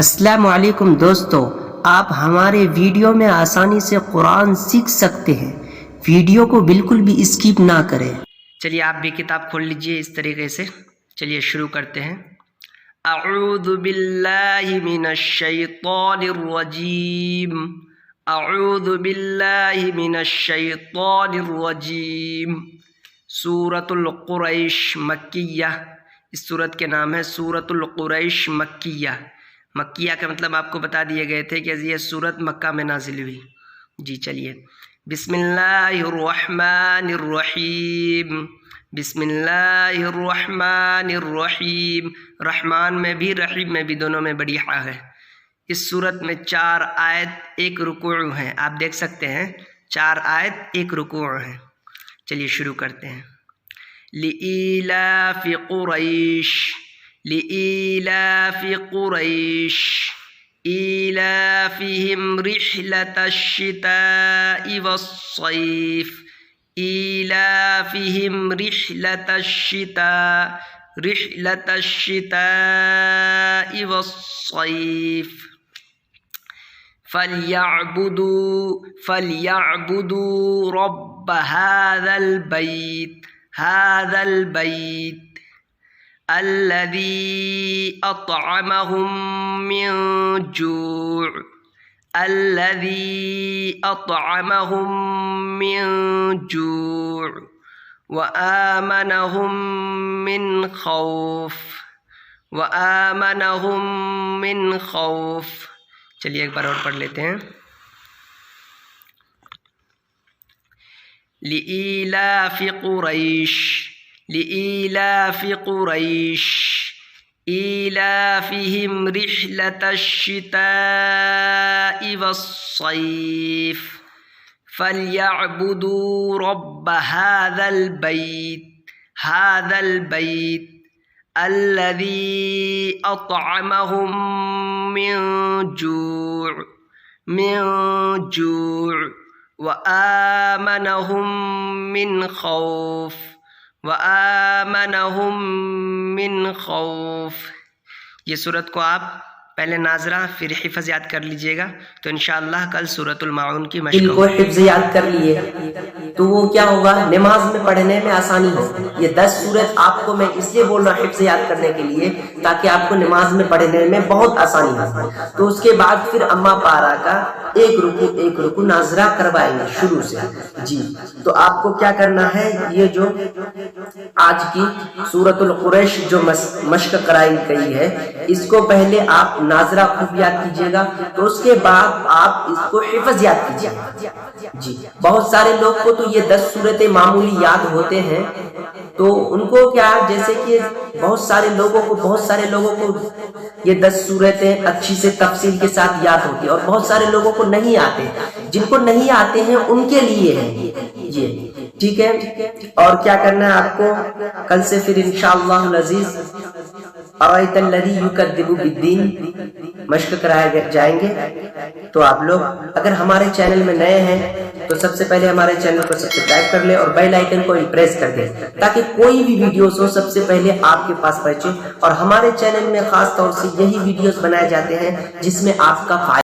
السلام علیکم دوستو، آپ ہمارے ویڈیو میں آسانی سے قرآن سیکھ سکتے ہیں۔ ویڈیو کو بالکل بھی اسکپ نہ کریں۔ چلیے آپ بھی کتاب کھول لیجئے اس طریقے سے۔ چلیے شروع کرتے ہیں۔ اعوذ باللہ من الشیطان الرجیم، اعوذ باللہ من الشیطان الرجیم۔ سورۃ القریش مکیہ، اس سورت کے نام ہے سورۃ القریش مکیہ۔ مکیہ کا مطلب آپ کو بتا دیے گئے تھے کہ یہ سورت مکہ میں نازل ہوئی۔ جی چلیے، بسم اللہ الرحمن الرحیم، بسم اللہ الرحمن الرحیم۔ رحمان میں بھی رحیم میں بھی دونوں میں بڑی ہا ہے۔ اس سورت میں 4 آیت 1 رکوع ہیں، آپ دیکھ سکتے ہیں 4 آیت 1 رکوع ہیں۔ چلیے شروع کرتے ہیں۔ لإیلاف قریش، لإیلاف قریش ایلافہم رحلۃ الشتاء والصیف، ایلافہم رحلۃ الشتاء، رحلۃ الشتاء والصیف۔ فلیعبدوا رب هذا البیت، هذا البیت الذي أطعمهم من جوع، الذي أطعمهم من جوع وآمنهم من خوف، وآمنهم من خوف۔ چلیے ایک بار اور پڑھ لیتے ہیں۔ لإیلاف قریش، لإیلاف قریش ایلافہم رحلۃ الشتاء والصیف، فلیعبدوا رب هذا البیت، هذا البیت الذی اطعمہم من جوع، من جوع وآمنہم من خوف، وآمنہم من خوف۔ یہ سورت کو آپ پہلے ناظرہ پھر حفظ یاد کر لیجئے گا، تو انشاءاللہ کل سورۃ المعون کی مشق کو حفظ یاد کر لیے تو وہ کیا ہوگا، نماز میں پڑھنے میں آسانی ہو۔ یہ 10 سورت آپ کو میں اس لیے بول رہا ہوں حفظ یاد کرنے کے لیے تاکہ آپ کو نماز میں پڑھنے میں بہت آسانی ہو۔ تو اس کے بعد پھر اما پارا کا ایک رکو ناظرہ کروائیں گے شروع سے۔ جی تو آپ کو کیا کرنا ہے، یہ جو آج کی سورۃ القریش جو مشق کرائی گئی ہے، اس کو پہلے آپ ناظرہ خوب یاد کیجئے گا، تو اس کے بعد آپ اس کو حفظ یاد کیجئے گا۔ جی بہت سارے لوگ کو تو یہ 10 سورتیں معمولی یاد ہوتے ہیں، تو ان کو کیا، جیسے کہ بہت سارے لوگوں کو یہ 10 سورتیں اچھی سے تفصیل کے ساتھ یاد ہوتی ہیں، اور بہت سارے لوگوں کو نہیں آتے۔ جن کو نہیں آتے ہیں ان کے لیے ہے یہ، ٹھیک ہے۔ اور کیا کرنا ہے آپ کو، کل سے پھر انشاءاللہ العزیز ارایت الذی یکذب بالدین مشق کرائے جائیں گے۔ تو آپ لوگ اگر ہمارے چینل میں نئے ہیں تو سب سے پہلے ہمارے چینل کو سبسکرائب کر لیں اور بیل آئیکن کو پریس کر دیں تاکہ کوئی بھی ویڈیوز ہو سب سے پہلے آپ کے پاس پہنچے۔ اور ہمارے چینل میں خاص طور سے یہی ویڈیوز بنائے جاتے ہیں جس میں آپ کا فائدہ